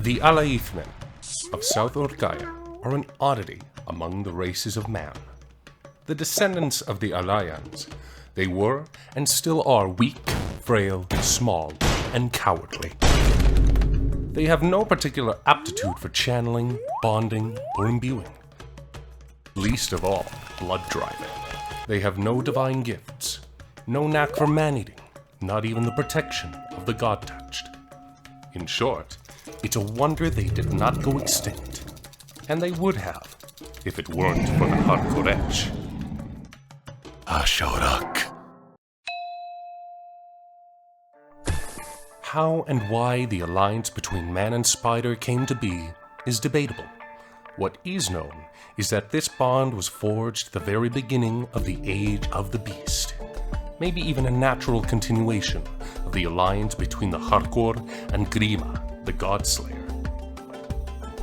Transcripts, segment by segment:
The Alayans of South Orkaya are an oddity among the races of man. The descendants of the Alayans, they were and still are weak, frail, small, and cowardly. They have no particular aptitude for channeling, bonding, or imbuing. Least of all, blood driving. They have no divine gifts, no knack for man-eating, not even the protection of the God-touched. In short, it's a wonder they did not go extinct. And they would have, if it weren't for the Harkoresh. Ashorak. How and why the alliance between man and spider came to be is debatable. What is known is that this bond was forged at the very beginning of the Age of the Beast, maybe even a natural continuation of the alliance between the Harkor and Grima, the God-Slayer.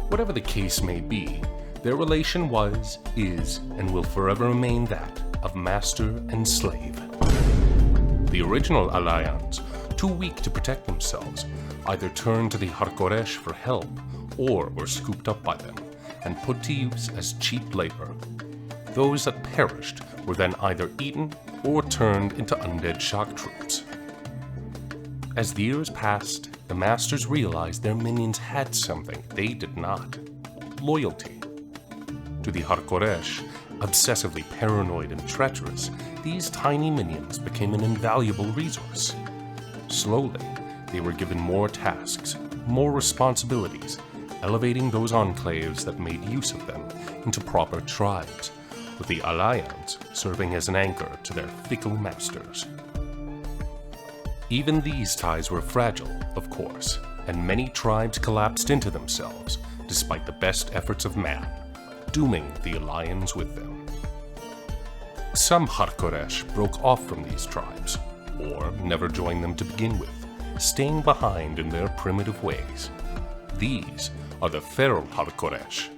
Whatever the case may be, their relation was, is, and will forever remain that of master and slave. The original Alayans, too weak to protect themselves, either turned to the Harkoresh for help or were scooped up by them and put to use as cheap labor. Those that perished were then either eaten or turned into undead shock troops. As the years passed, the masters realized their minions had something they did not: loyalty. To the Harkoresh, obsessively paranoid and treacherous, these tiny minions became an invaluable resource. Slowly, they were given more tasks, more responsibilities, elevating those enclaves that made use of them into proper tribes, with the Alayans serving as an anchor to their fickle masters. Even these ties were fragile, of course, and many tribes collapsed into themselves, despite the best efforts of man, dooming the Alayans with them. Some Harkoresh broke off from these tribes, or never joined them to begin with, staying behind in their primitive ways. These are the feral Harkoresh.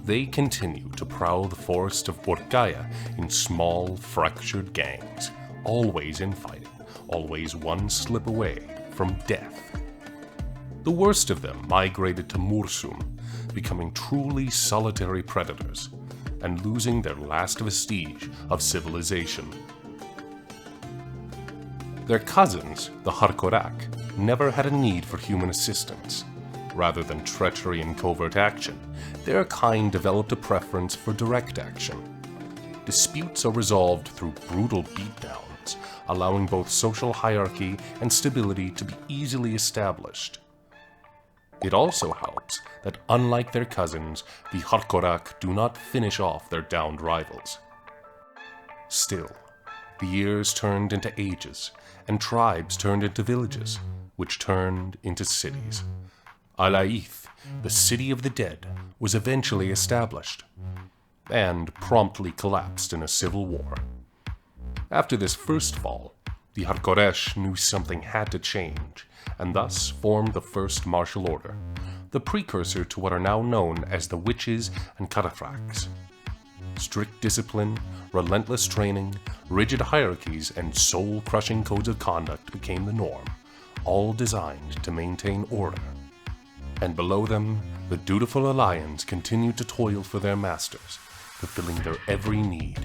They continue to prowl the forest of Orkaya in small, fractured gangs, always infighting, always one slip away from death. The worst of them migrated to Mursum, becoming truly solitary predators, and losing their last vestige of civilization. Their cousins, the Harkorak, never had a need for human assistance. Rather than treachery and covert action, their kind developed a preference for direct action. Disputes are resolved through brutal beatdowns, allowing both social hierarchy and stability to be easily established. It also helps that, unlike their cousins, the Harkorak do not finish off their downed rivals. Still, the years turned into ages, and tribes turned into villages, which turned into cities. Alayith, the city of the dead, was eventually established, and promptly collapsed in a civil war. After this first fall, the Harkoresh knew something had to change, and thus formed the First Martial Order, the precursor to what are now known as the Witches and Cataphracts. Strict discipline, relentless training, rigid hierarchies, and soul-crushing codes of conduct became the norm, all designed to maintain order. And below them, the dutiful Alayans continued to toil for their masters, fulfilling their every need: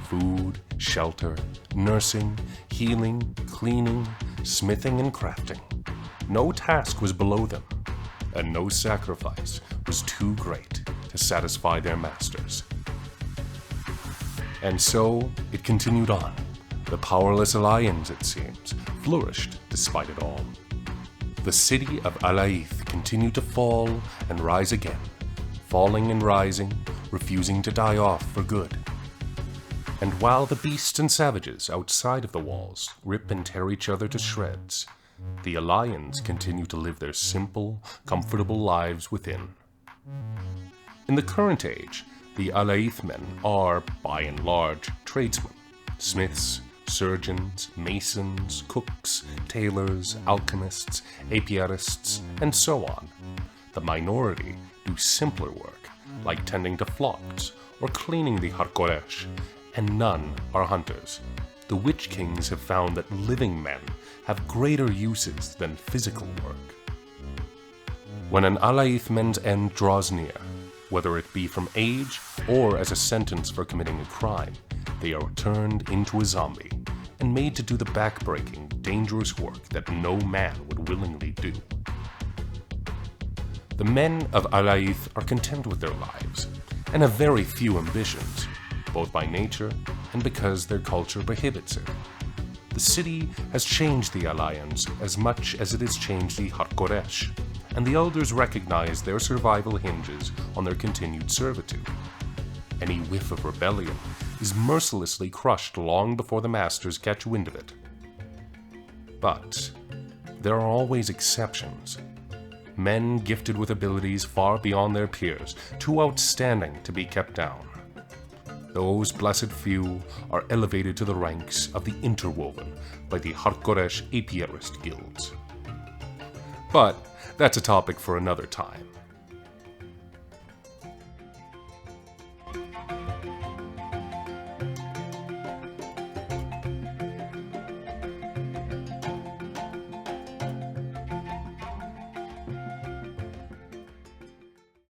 food, shelter, nursing, healing, cleaning, smithing, and crafting. No task was below them, and no sacrifice was too great to satisfy their masters. And so it continued on. The powerless Alayans, it seems, flourished despite it all. The city of Alayith continued to fall and rise again, falling and rising, refusing to die off for good. And while the beasts and savages outside of the walls rip and tear each other to shreds, the Alayans continue to live their simple, comfortable lives within. In the current age, the Alayith men are, by and large, tradesmen, smiths, surgeons, masons, cooks, tailors, alchemists, apiarists, and so on. The minority do simpler work, like tending to flocks or cleaning the Harkoresh, and none are hunters. The Witch Kings have found that living men have greater uses than physical work. When an Alayth men's end draws near, whether it be from age or as a sentence for committing a crime, they are turned into a zombie and made to do the backbreaking, dangerous work that no man would willingly do. The men of Alayth are content with their lives and have very few ambitions, both by nature and because their culture prohibits it. The city has changed the Alayans as much as it has changed the Harkoresh, and the elders recognize their survival hinges on their continued servitude. Any whiff of rebellion is mercilessly crushed long before the masters catch wind of it. But there are always exceptions. Men gifted with abilities far beyond their peers, too outstanding to be kept down. Those blessed few are elevated to the ranks of the interwoven by the Harkoresh apiarist guilds. But that's a topic for another time.